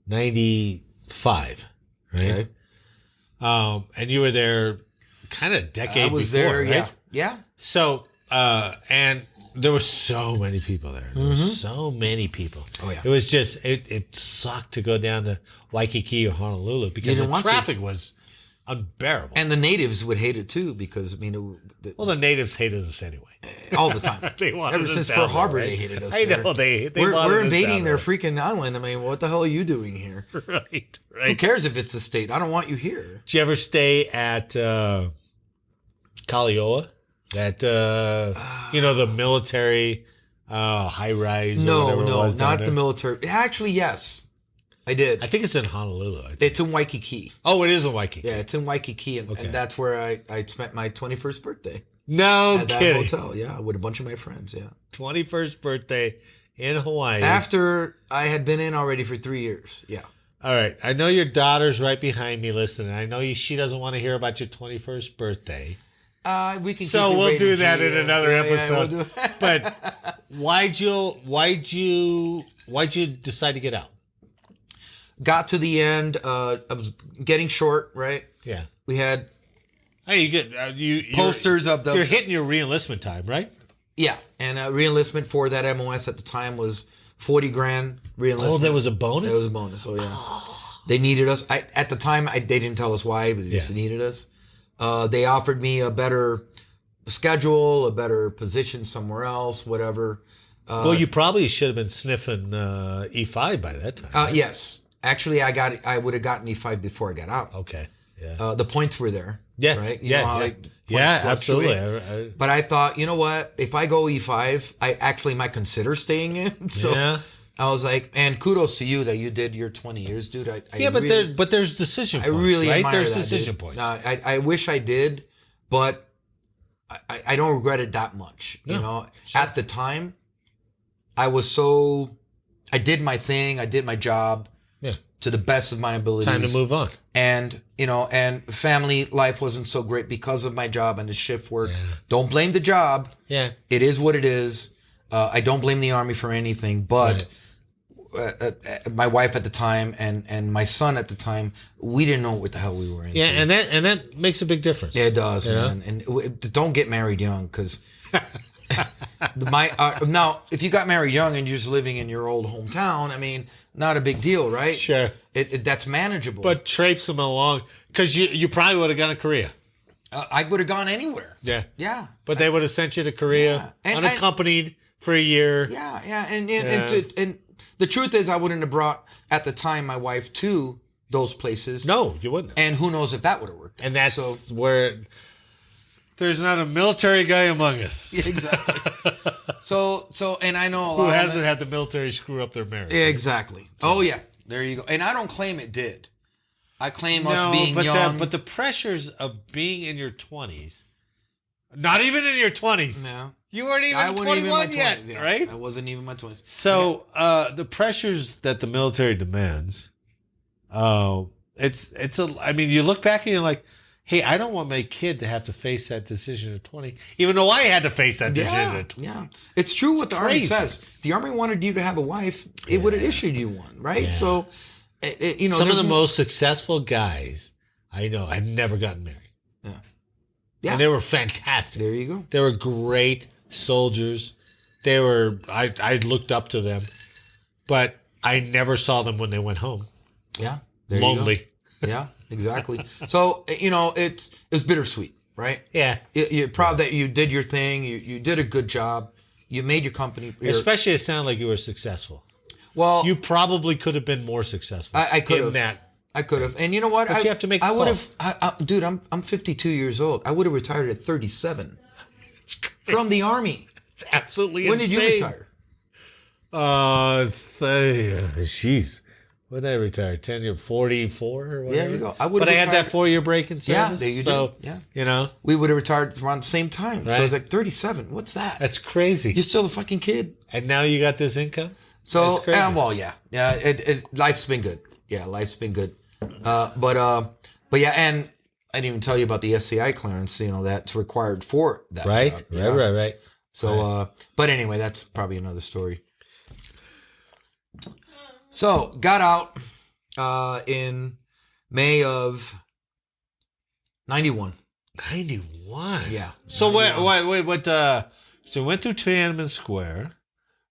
C: 95, right?
B: Okay.
C: And you were there kind of a decade before,
B: I was there,
C: right?
B: Yeah.
C: So, and there were so many people there. There were so many people.
B: Oh, yeah.
C: It was just, it sucked to go down to Waikiki or Honolulu because the traffic was unbearable.
B: And the natives would hate it too because, I mean...
C: the natives hated us anyway.
B: All the time. Ever since Pearl Harbor, they hated us.
C: I know. They
B: we're invading their freaking island. I mean, what the hell are you doing here?
C: Right.
B: Who cares if it's a state? I don't want you here.
C: Did you ever stay at Kalioa? That, the military high rise?
B: No, not the military. Actually, yes. I did.
C: I think it's in Honolulu.
B: It's in Waikiki.
C: Oh, it is in Waikiki.
B: Yeah, it's in Waikiki, and that's where I spent my 21st birthday.
C: No
B: at
C: kidding.
B: That hotel, yeah, with a bunch of my friends, yeah.
C: 21st birthday in Hawaii.
B: After I had been in already for 3 years, yeah.
C: All right. I know your daughter's right behind me listening. I know she doesn't want to hear about your 21st birthday.
B: We can.
C: So we'll do that in another episode. We'll but why'd you decide to get out?
B: Got to the end. I was getting short, right?
C: Yeah.
B: We had.
C: Hey, you get
B: posters of the.
C: You're hitting your re-enlistment time, right?
B: Yeah, and re-enlistment for that MOS at the time was $40,000 re-enlistment.
C: Oh, there was a bonus.
B: There was a bonus. Oh yeah. They needed us. At the time, they didn't tell us why, but they just needed us. They offered me a better schedule, a better position somewhere else, whatever.
C: Well, you probably should have been sniffing E5 by that time. Right?
B: Yes. Actually, I would have gotten E5 before I got out.
C: Okay.
B: The points were there.
C: Yeah.
B: Right. You
C: Yeah.
B: know how,
C: Yeah.
B: like, points
C: Yeah.
B: fluctuate.
C: Absolutely.
B: But I thought, you know what? If I go E5, I actually might consider staying in. So
C: Yeah.
B: I was like, and kudos to you that you did your 20 years, dude. I
C: But
B: really,
C: there's decision points.
B: I really
C: right?
B: admire
C: There's
B: that,
C: decision
B: dude.
C: points.
B: No, I wish I did, but I don't regret it that much.
C: No,
B: you know,
C: sure.
B: at the time, I did my thing. I did my job
C: Yeah.
B: to the best of my abilities.
C: Time to move on.
B: And, and family life wasn't so great because of my job and the shift work.
C: Yeah.
B: Don't blame the job.
C: Yeah.
B: It is what it is. I don't blame the Army for anything, but my wife at the time and my son at the time, we didn't know what the hell we were into.
C: Yeah, and that makes a big difference.
B: Yeah, it does,
C: You know?
B: man. And don't get married young, because now if you got married young and you're just living in your old hometown, I mean, not a big deal, right?
C: Sure.
B: That's manageable.
C: But traipse them along, because you probably would have gone to Korea.
B: I would have gone anywhere.
C: Yeah.
B: Yeah.
C: But they would have sent you to Korea unaccompanied for a year.
B: Yeah. And the truth is, I wouldn't have brought at the time my wife to those places.
C: No, you wouldn't.
B: And who knows if that would have worked.
C: And that's where there's not a military guy among us.
B: Yeah, exactly. So, and I know a
C: Who
B: lot
C: hasn't had the military screw up their marriage?
B: Exactly. Oh yeah, there you go. And I don't claim it did. I claim us being young.
C: But the pressures of being in your 20s, not even in your 20s.
B: No.
C: You weren't even 21 yet, right?
B: I wasn't even in my 20s.
C: So the pressures that the military demands, I mean, you look back and you're like, hey, I don't want my kid to have to face that decision at 20, even though I had to face that decision at 20.
B: Yeah, it's true what the Army says. If the Army wanted you to have a wife, it would have issued you one, right?
C: Yeah.
B: So,
C: some of the most successful guys I know had never gotten married.
B: Yeah,
C: and they were fantastic.
B: There you go.
C: They were great soldiers. I looked up to them, but I never saw them when they went home.
B: Yeah,
C: lonely.
B: Yeah, exactly. So it was bittersweet, right?
C: Yeah,
B: you're proud that you did your thing. You did a good job. You made your company.
C: Especially, it sounded like you were successful.
B: Well,
C: you probably could have been more successful.
B: I could have. I could have. And you know what?
C: But you have to make.
B: I would have. Dude, I'm 52 years old. I would have retired at 37 from the Army.
C: It's absolutely
B: when
C: insane.
B: Did you retire?
C: Jeez. When did I retire? 10 year, 44 or whatever?
B: Yeah, you go.
C: I had that 4-year break in service.
B: Yeah, you
C: did.
B: Yeah.
C: You know?
B: We would have retired around the same time.
C: Right.
B: So it's like 37. What's that?
C: That's crazy.
B: You're still a fucking kid.
C: And now you got this income?
B: So,
C: That's crazy.
B: well, yeah. Yeah, life's been good. Yeah, life's been good. But yeah, and I didn't even tell you about the SCI clearance, that's required for that.
C: Right,
B: job, yeah.
C: right.
B: So, but anyway, that's probably another story. So, got out in May of 91.
C: 91?
B: Yeah.
C: So, wait, so went through Tienanmen Square.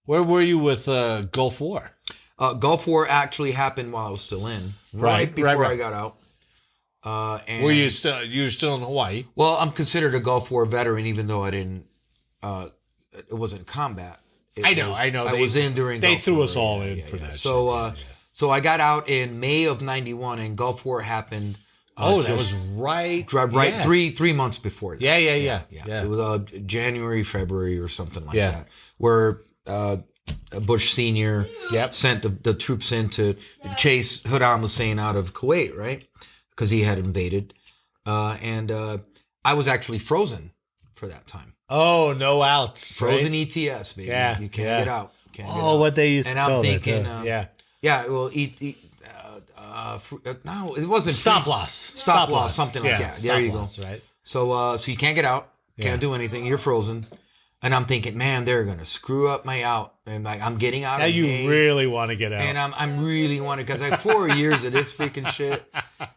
C: Where were you with Gulf War?
B: Gulf War actually happened while I was still in, right before I got out. And
C: were you still in Hawaii?
B: Well, I'm considered a Gulf War veteran, even though I didn't. It wasn't combat.
C: I know.
B: I was in during.
C: They
B: Gulf
C: threw
B: War,
C: us all in for that.
B: So, so I got out in May of 91, and Gulf War happened.
C: That was right.
B: Right, yeah. three months before that.
C: Yeah.
B: It was January, February, or something like that. Where Bush Sr. sent the troops in to chase Saddam Hussein out of Kuwait, right? Because he had invaded. And I was actually frozen for that time.
C: Oh, no outs.
B: Frozen
C: right?
B: ETS, baby.
C: Yeah.
B: You can't get out.
C: What they used to call it.
B: And I'm thinking, well, no, it wasn't
C: stop loss,
B: something like that. There you go.
C: Right.
B: So you can't get out, can't do anything. You're frozen, and I'm thinking, man, they're gonna screw up my out, and like I'm getting out.
C: Now you really want to get out,
B: and I'm really want to because like 4 years of this freaking shit.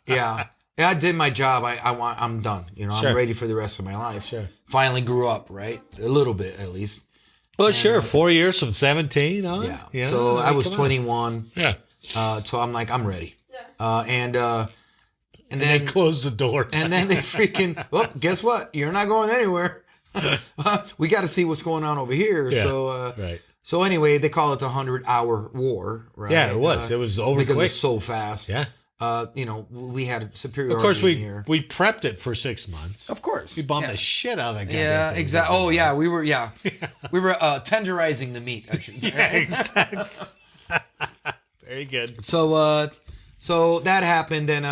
B: Yeah, I did my job. I'm done. I'm ready for the rest of my life.
C: Sure.
B: Finally grew up, right? A little bit at least.
C: Well, sure. 4 years from 17 on.
B: Yeah. So I was 21.
C: Yeah.
B: So I'm like, I'm ready. And then
C: they closed the door.
B: And then they freaking, well, guess what? You're not going anywhere. We got to see what's going on over here.
C: Yeah,
B: so,
C: right.
B: So anyway, they call it the 100-hour war, right?
C: Yeah, it was. It was over
B: because
C: quick.
B: it's so fast.
C: Yeah.
B: we had superiority.
C: Of course,
B: in here.
C: we prepped it for 6 months.
B: Of course,
C: We bombed the shit out of that guy.
B: Yeah, exactly. Oh, yeah, we were tenderizing the meat. I should say.
C: Yeah, exactly. Very good.
B: So that happened, and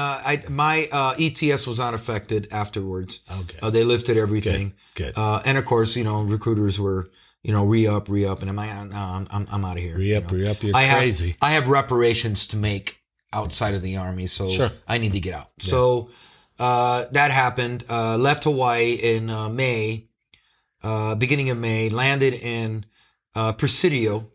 B: my ETS was not affected afterwards.
C: Okay.
B: They lifted everything.
C: Good.
B: And of course, recruiters were, re-up, and I'm like, no, I'm out of here.
C: Re-up, you're crazy.
B: I have reparations to make outside of the Army, so
C: Sure.
B: I need to get out. Yeah. So that happened. Left Hawaii in May, beginning of May. Landed in Presidio.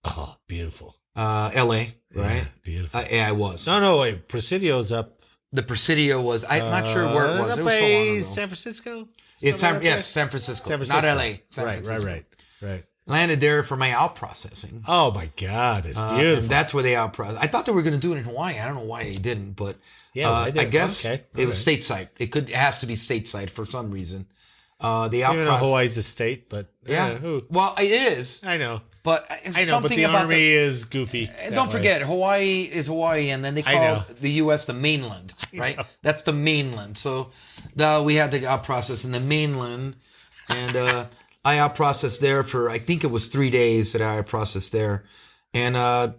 C: Oh, beautiful.
B: L.A. Right?
C: Yeah, beautiful.
B: Yeah, I was.
C: No, wait. Presidio's up.
B: The Presidio was. I'm not sure where it was. It was so long ago.
C: San Francisco.
B: San Francisco. Not L.A.
C: Right.
B: Landed there for my out processing.
C: Oh my God, it's beautiful.
B: And that's where they out process. I thought they were going to do it in Hawaii. I don't know why they didn't, but I guess it was stateside. It has to be stateside for some reason. The out
C: Even though Hawaii's a state, but
B: well, it is.
C: I know.
B: But
C: but the Army is goofy.
B: Don't forget, Hawaii is Hawaii, and then they call the U.S. the mainland, right? That's the mainland. So we had the out process in the mainland, and I out processed there for, I think it was 3 days that I out processed there, and I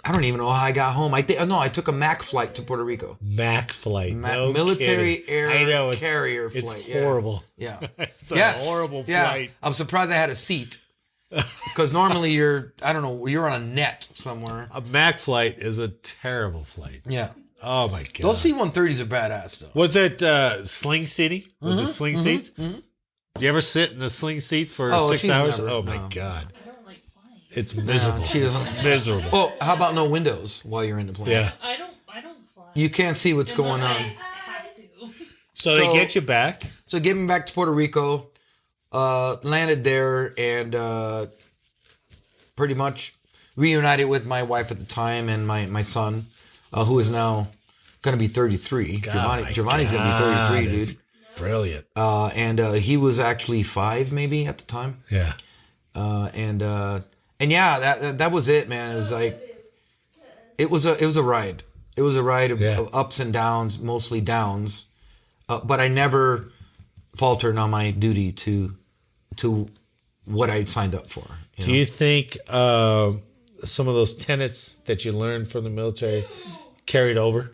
B: don't even know how I got home. I took a MAC flight to Puerto Rico.
C: MAC flight,
B: military air carrier flight.
C: It's horrible.
B: Yeah,
C: it's a horrible flight.
B: I'm surprised I had a seat. Because normally you're on a net somewhere.
C: A MAC flight is a terrible flight.
B: Yeah.
C: Oh my God.
B: Those C-130s are badass though.
C: Was it sling seating? Was it sling seats? Mm-hmm. Do you ever sit in a sling seat for 6 hours?
B: Never,
C: oh my God.
D: I don't like flying.
C: It's miserable.
B: She doesn't.
C: Miserable.
B: Oh, how about no windows while you're in the plane?
C: Yeah.
D: I don't fly.
B: You can't see what's going on.
D: I have to.
C: So they get you back.
B: So getting back to Puerto Rico. Landed there and pretty much reunited with my wife at the time and my son, who is now going to be 33. Giovanni's going to be 33, dude.
C: Brilliant.
B: And he was actually 5 maybe at the time.
C: Yeah.
B: And yeah, that was it, man. It was like it was a ride. It was a ride of ups and downs, mostly downs. But I never faltered on my duty to what I signed up for.
C: Do you think some of those tenets that you learned from the military carried over?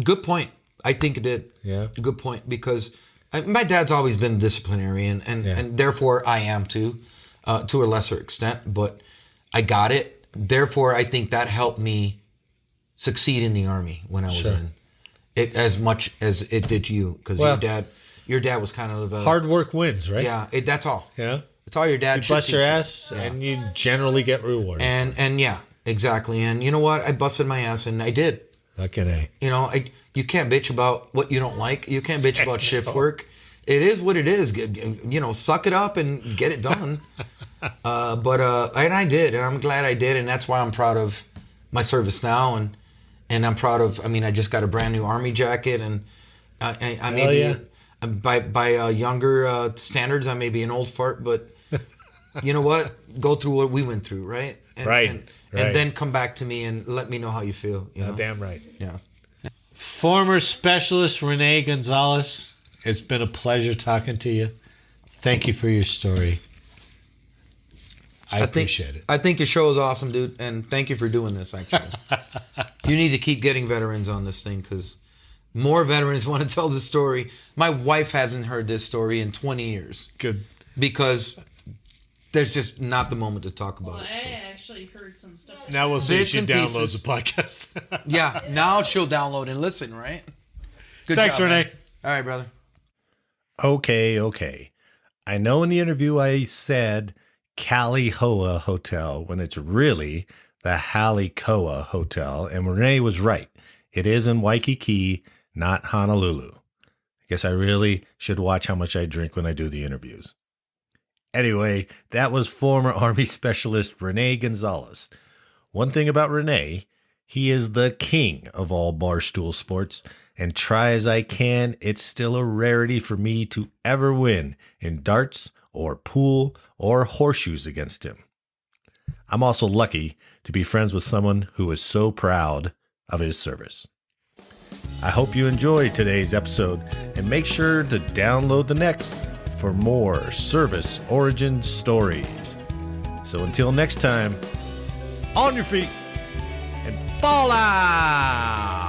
B: Good point. I think it did.
C: Yeah.
B: Good point, because my dad's always been a disciplinarian, and therefore I am too, to a lesser extent. But I got it. Therefore, I think that helped me succeed in the Army when I was in it, as much as it did you, because your dad was kind of
C: hard work wins, right?
B: Yeah, that's all.
C: Yeah,
B: it's all your dad.
C: You bust your ass, and you generally get rewarded.
B: And yeah, exactly. And you know what? I busted my ass, and I did.
C: Okay.
B: You can't bitch about what you don't like. You can't bitch about shift work. It is what it is. Suck it up and get it done. And I did, and I'm glad I did, and that's why I'm proud of my service now, and I'm proud of. I mean, I just got a brand new Army jacket, and I may be. By younger standards, I may be an old fart, but you know what? Go through what we went through, right? And then come back to me and let me know how you feel.
C: Damn right.
B: Yeah.
C: Former Specialist Rene Gonzalez, it's been a pleasure talking to you. Thank you for your story. I appreciate it.
B: I think your show is awesome, dude, and thank you for doing this, actually. You need to keep getting veterans on this thing, because more veterans want to tell the story. My wife hasn't heard this story in 20 years.
C: Good.
B: Because there's just not the moment to talk about it.
D: I actually heard some stuff.
C: Now we'll see if she downloads the podcast.
B: Yeah, now she'll download and listen, right? Good
C: Thanks,
B: job,
C: Rene.
B: Man. All right, brother.
A: Okay. I know in the interview I said Kalihoa Hotel when it's really the Halikoa Hotel, and Rene was right. It is in Waikiki, not Honolulu. I guess I really should watch how much I drink when I do the interviews. Anyway, that was former Army Specialist Rene Gonzalez. One thing about Rene, he is the king of all barstool sports, and try as I can, it's still a rarity for me to ever win in darts or pool or horseshoes against him. I'm also lucky to be friends with someone who is so proud of his service. I hope you enjoyed today's episode and make sure to download the next for more service origin stories. So until next time, on your feet and fall out!